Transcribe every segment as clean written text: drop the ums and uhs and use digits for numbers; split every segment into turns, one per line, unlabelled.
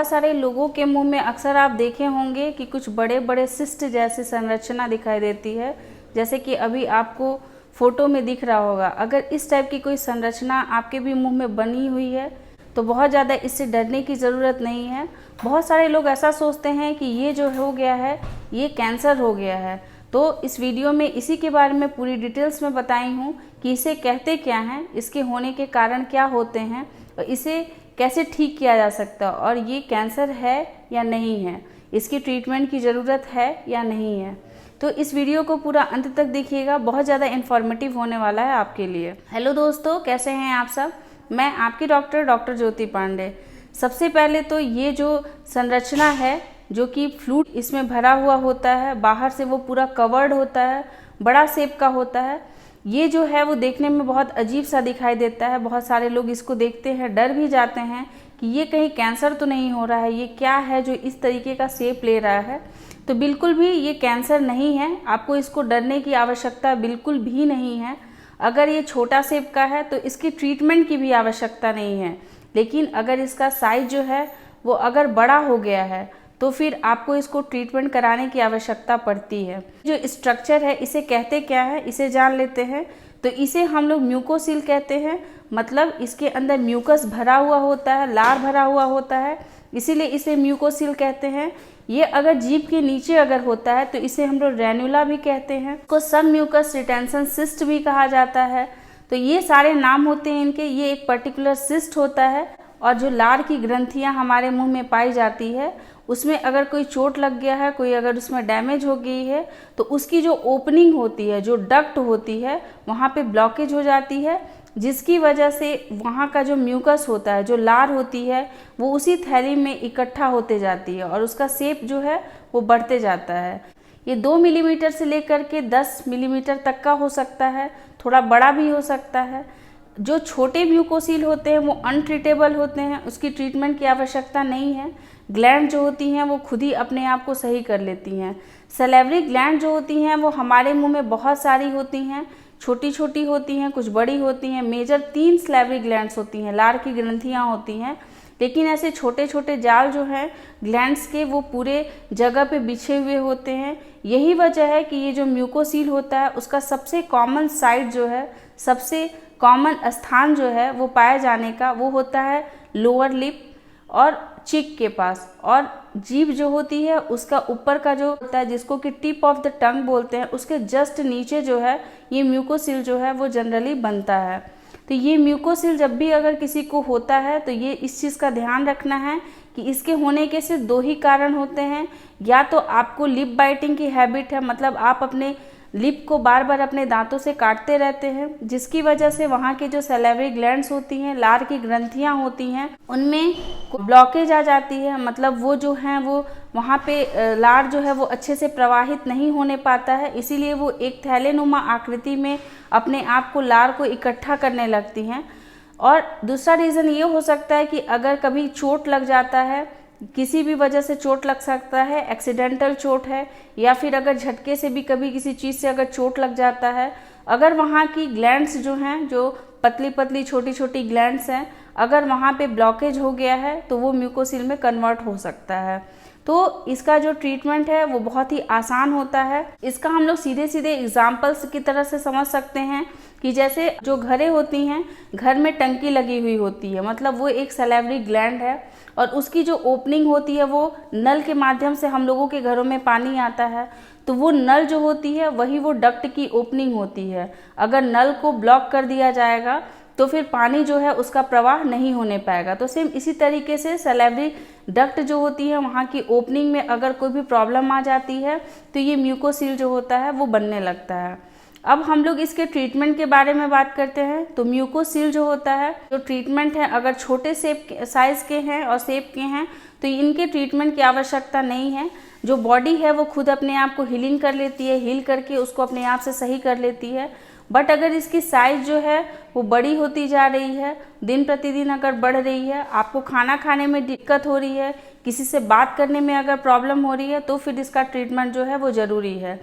बहुत सारे लोगों के मुंह में अक्सर आप देखे होंगे कि कुछ बड़े बड़े सिस्ट जैसी संरचना दिखाई देती है, जैसे कि अभी आपको फोटो में दिख रहा होगा। अगर इस टाइप की कोई संरचना आपके भी मुंह में बनी हुई है तो बहुत ज़्यादा इससे डरने की ज़रूरत नहीं है। बहुत सारे लोग ऐसा सोचते हैं कि ये जो हो गया है ये कैंसर हो गया है। तो इस वीडियो में इसी के बारे में पूरी डिटेल्स में बताई हूँ कि इसे कहते क्या हैं, इसके होने के कारण क्या होते हैं और इसे कैसे ठीक किया जा सकता है, और ये कैंसर है या नहीं है, इसकी ट्रीटमेंट की ज़रूरत है या नहीं है। तो इस वीडियो को पूरा अंत तक देखिएगा, बहुत ज़्यादा इन्फॉर्मेटिव होने वाला है आपके लिए। हेलो दोस्तों, कैसे हैं आप सब। मैं आपकी डॉक्टर ज्योति पांडे। सबसे पहले तो ये जो संरचना है जो कि फ्लूइड इसमें भरा हुआ होता है, बाहर से वो पूरा कवर्ड होता है, बड़ा शेप का होता है। ये जो है वो देखने में बहुत अजीब सा दिखाई देता है। बहुत सारे लोग इसको देखते हैं डर भी जाते हैं कि ये कहीं कैंसर तो नहीं हो रहा है, ये क्या है जो इस तरीके का शेप ले रहा है। तो बिल्कुल भी ये कैंसर नहीं है, आपको इसको डरने की आवश्यकता बिल्कुल भी नहीं है। अगर ये छोटा शेप का है तो इसकी ट्रीटमेंट की भी आवश्यकता नहीं है, लेकिन अगर इसका साइज जो है वो अगर बड़ा हो गया है तो फिर आपको इसको ट्रीटमेंट कराने की आवश्यकता पड़ती है। जो स्ट्रक्चर है इसे कहते क्या है, इसे जान लेते हैं। तो इसे हम लोग म्यूकोसील कहते हैं, मतलब इसके अंदर म्यूकस भरा हुआ होता है, लार भरा हुआ होता है, इसीलिए इसे म्यूकोसील कहते हैं। ये अगर जीभ के नीचे अगर होता है तो इसे हम लोग रेन्युला भी कहते हैं, इसको सब म्यूकस रिटेंशन सिस्ट भी कहा जाता है। तो ये सारे नाम होते हैं इनके। ये एक पर्टिकुलर सिस्ट होता है, और जो लार की ग्रंथियां हमारे मुंह में पाई जाती है उसमें अगर कोई चोट लग गया है, कोई अगर उसमें डैमेज हो गई है तो उसकी जो ओपनिंग होती है, जो डक्ट होती है, वहाँ पे ब्लॉकेज हो जाती है, जिसकी वजह से वहाँ का जो म्यूकस होता है, जो लार होती है, वो उसी थैली में इकट्ठा होते जाती है और उसका शेप जो है वो बढ़ते जाता है। ये 2 मिलीमीटर से लेकर के 10 मिलीमीटर तक का हो सकता है, थोड़ा बड़ा भी हो सकता है। जो छोटे म्यूकोसील होते हैं वो अनट्रीटेबल होते हैं, उसकी ट्रीटमेंट की आवश्यकता नहीं है। ग्लैंड जो होती हैं वो खुद ही अपने आप को सही कर लेती हैं। सैलिवरी ग्लैंड जो होती हैं वो हमारे मुंह में बहुत सारी होती हैं, छोटी छोटी होती हैं, कुछ बड़ी होती हैं। मेजर 3 सैलिवरी ग्लैंड्स होती हैं, लार की ग्रंथियाँ होती हैं, लेकिन ऐसे छोटे छोटे जाल जो हैं ग्लैंड्स के वो पूरे जगह पे बिछे हुए होते हैं। यही वजह है कि ये जो म्यूकोसील होता है उसका सबसे कॉमन साइट जो है, सबसे कॉमन स्थान जो है वो पाए जाने का वो होता है लोअर लिप और चिक के पास, और जीभ जो होती है उसका ऊपर का जो होता है जिसको कि टिप ऑफ द टंग बोलते हैं, उसके जस्ट नीचे जो है ये म्यूकोसील जो है वो जनरली बनता है। तो ये म्यूकोसील जब भी अगर किसी को होता है तो ये इस चीज़ का ध्यान रखना है कि इसके होने के सिर्फ 2 ही कारण होते हैं। या तो आपको लिप बाइटिंग की हैबिट है, मतलब आप अपने लिप को बार बार अपने दांतों से काटते रहते हैं, जिसकी वजह से वहाँ के जो सैलिवरी ग्लैंड्स होती हैं, लार की ग्रंथियाँ होती हैं, उनमें ब्लॉकेज आ जाती है। मतलब वो जो हैं वो वहाँ पे लार जो है वो अच्छे से प्रवाहित नहीं होने पाता है, इसीलिए वो एक थैलेनुमा आकृति में अपने आप को लार को इकट्ठा करने लगती हैं। और दूसरा रीज़न ये हो सकता है कि अगर कभी चोट लग जाता है, किसी भी वजह से चोट लग सकता है, एक्सीडेंटल चोट है, या फिर अगर झटके से भी कभी किसी चीज़ से अगर चोट लग जाता है, अगर वहाँ की ग्लैंड्स जो हैं, जो पतली पतली छोटी छोटी ग्लैंड्स हैं, अगर वहाँ पे ब्लॉकेज हो गया है तो वो म्यूकोसील में कन्वर्ट हो सकता है। तो इसका जो ट्रीटमेंट है वो बहुत ही आसान होता है। इसका हम लोग सीधे सीधे एग्जाम्पल्स की तरह से समझ सकते हैं कि जैसे जो घरें होती हैं, घर में टंकी लगी हुई होती है, मतलब वो एक सैलिवरी ग्लैंड है, और उसकी जो ओपनिंग होती है वो नल के माध्यम से हम लोगों के घरों में पानी आता है, तो वो नल जो होती है वही वो डक्ट की ओपनिंग होती है। अगर नल को ब्लॉक कर दिया जाएगा तो फिर पानी जो है उसका प्रवाह नहीं होने पाएगा। तो सेम इसी तरीके से सैलिवरी डक्ट जो होती है वहाँ की ओपनिंग में अगर कोई भी प्रॉब्लम आ जाती है तो ये म्यूकोसील जो होता है वो बनने लगता है। अब हम लोग इसके ट्रीटमेंट के बारे में बात करते हैं। तो म्यूकोसील जो होता है, जो ट्रीटमेंट है, अगर छोटे साइज के हैं और शेप के हैं तो इनके ट्रीटमेंट की आवश्यकता नहीं है। जो बॉडी है वो खुद अपने आप को हीलिंग कर लेती है, हील करके उसको अपने आप से सही कर लेती है। बट अगर इसकी साइज जो है वो बड़ी होती जा रही है, दिन प्रतिदिन अगर बढ़ रही है, आपको खाना खाने में दिक्कत हो रही है, किसी से बात करने में अगर प्रॉब्लम हो रही है, तो फिर इसका ट्रीटमेंट जो है वो ज़रूरी है।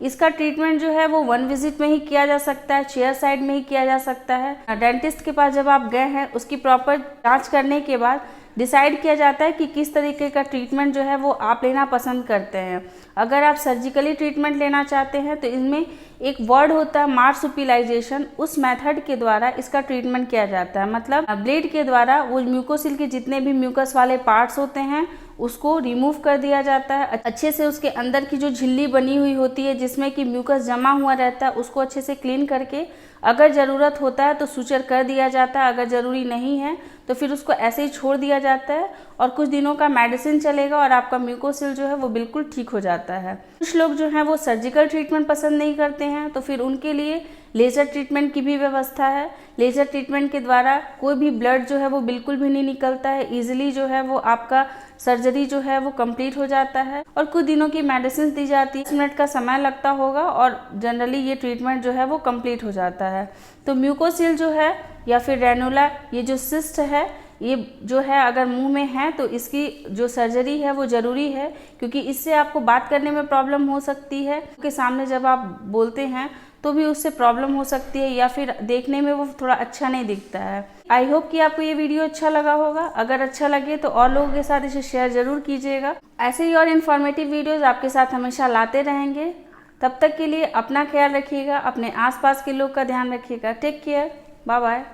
इसका ट्रीटमेंट जो है वो 1 विजिट में ही किया जा सकता है, चेयर साइड में ही किया जा सकता है। डेंटिस्ट के पास जब आप गए हैं उसकी प्रॉपर जांच करने के बाद डिसाइड किया जाता है कि किस तरीके का ट्रीटमेंट जो है वो आप लेना पसंद करते हैं। अगर आप सर्जिकली ट्रीटमेंट लेना चाहते हैं तो इसमें एक वर्ड होता है मार्सुपिलाइजेशन, उस मेथड के द्वारा इसका ट्रीटमेंट किया जाता है। मतलब ब्लेड के द्वारा वो म्यूकोसिल के जितने भी म्यूकस वाले पार्ट्स होते हैं उसको रिमूव कर दिया जाता है। अच्छे से उसके अंदर की जो झिल्ली बनी हुई होती है जिसमें कि म्यूकस जमा हुआ रहता है उसको अच्छे से क्लीन करके अगर ज़रूरत होता है तो सुचर कर दिया जाता है, अगर ज़रूरी नहीं है तो फिर उसको ऐसे ही छोड़ दिया जाता है और कुछ दिनों का मेडिसिन चलेगा और आपका म्यूकोसिल जो है वो बिल्कुल ठीक हो जाता है। कुछ लोग जो हैं वो सर्जिकल ट्रीटमेंट पसंद नहीं करते हैं तो फिर उनके लिए लेज़र ट्रीटमेंट की भी व्यवस्था है। लेज़र ट्रीटमेंट के द्वारा कोई भी ब्लड जो है वो बिल्कुल भी नहीं निकलता है, ईजिली जो है वो आपका सर्जरी जो है वो कंप्लीट हो जाता है और कुछ दिनों की मेडिसिन दी जाती है। 10 मिनट का समय लगता होगा और जनरली ये ट्रीटमेंट जो है वो कंप्लीट हो जाता है। तो म्यूकोसिल जो है या फिर रेनुला, ये जो सिस्ट है ये जो है अगर मुंह में है तो इसकी जो सर्जरी है वो ज़रूरी है, क्योंकि इससे आपको बात करने में प्रॉब्लम हो सकती है। उनके सामने जब आप बोलते हैं तो भी उससे प्रॉब्लम हो सकती है या फिर देखने में वो थोड़ा अच्छा नहीं दिखता है। आई होप कि आपको ये वीडियो अच्छा लगा होगा। अगर अच्छा लगे तो और लोगों के साथ इसे शेयर ज़रूर कीजिएगा। ऐसे ही और इन्फॉर्मेटिव वीडियोज़ आपके साथ हमेशा लाते रहेंगे। तब तक के लिए अपना ख्याल रखिएगा, अपने आसपास के लोग का ध्यान रखिएगा। Take care, bye bye.